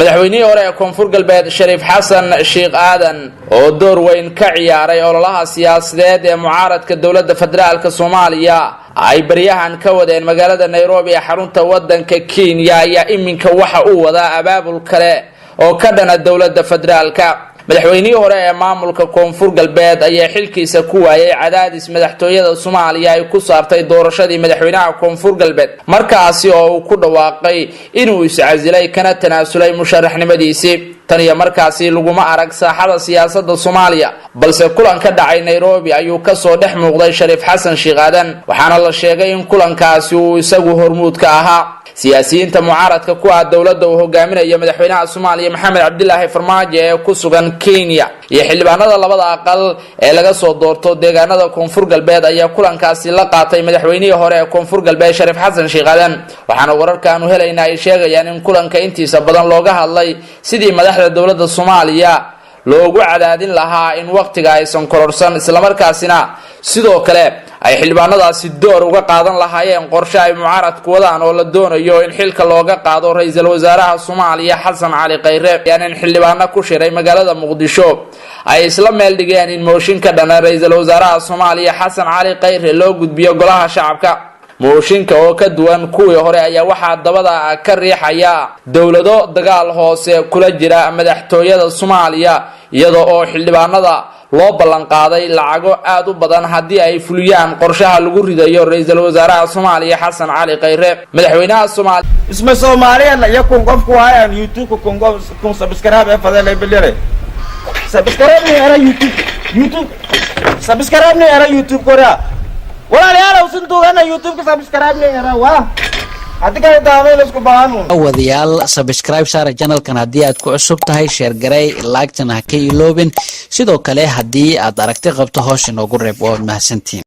madaxweynihii hore ee koonfur galbeed Shariif Xasan Sheekh Aadan oo door weyn ka ciyaaray ololaha siyaasadeed ee mucaaradka dawladda federaalka Soomaaliya ay bariyahan ka wadeen magaalada Nairobi ee xarunta wadanka Kenya ayaa iminka waxa uu wadaa abaabul kale oo ka dhana dawladda federaalka madaxweynihii hore ee maamulka koonfur galbeed ayaa xilkiisa ku waayay cadaadis madaxtooyada Soomaaliya ay ku saartay doorashadii madaxweynaha koonfur galbeed markaasi oo uu ku dhawaaqay inuu iscazilay kana tanaasulay musharaxnimadiisii tan iyo markaasi laguma arag saaxada siyaasadda Soomaaliya balse kulan ka dhacay Nairobi ayuu ka soo dhex muuqday Shariif Xasan Sheekh Aadan waxaana la sheegay in kulankaasi uu isagu hormuud ka ahaa siyaasiyiinta mucaaradka ku ah dawladda uu hogaaminayo madaxweynaha Soomaaliya Maxamed Cabdilaahi Farmaajo ee ku sugan Kenya iyo xildhibaanada labada aqal ee laga soo doorto deegaanada koonfur galbeed ayaa kulankaasi la qaatay madaxweynihii hore ee koonfur galbeed Shariif Xasan Sheekh Aadan waxaana wararkan u helayna ay sheegayaan in kulanka intiisa badan looga hadlay sidii madaxda dawladda Soomaaliya loogu cadaadin lahaa in waqtiga aysan kororsan isla markaasina sidoo kale ay xildhibaanadaasi door uga qaadan lahaayeen qorshe ay mucaaradku wadaan oo la doonayo in xilka looga qaado ra'iisul wasaaraha Soomaaliya Xasan Cali Khayre in xildhibaano ku shiray magaalada Muqdisho ay isla meel dhigeen in mooshin ka dhana ra'iisul wasaaraha Soomaaliya Xasan Cali Khayre loo gudbiyo golaha shacabka mooshinka oo ka duwan kuwii hore ayaa waxa dabada ka riixaya dawlado dagaal hoose kula jira madaxtooyada Soomaaliya iyadoo oo xildhibaanada loo ballan qaaday lacago aad u badan hadii ay fuliyaan qorshaha lagu ridayo ra'iisul wasaaraha Soomaaliya Xasan Cali Khayre madaxweynaha Soomaaliya isma Soomaaliya la kun qof ku hayaan YouTube kun subscribe fadlan bilire subscribe ni ara YouTube subscribe ni ara YouTube korea wala yaala usan doogana YouTube ka subscribe ni ara waa wadayaal subscribe saara channelkan haddii aad ku cusub tahay share garay like-tana ha ka iloobin sidoo kale haddii aad aragti qabto hoosh inoogu reeb waa mahadsantiin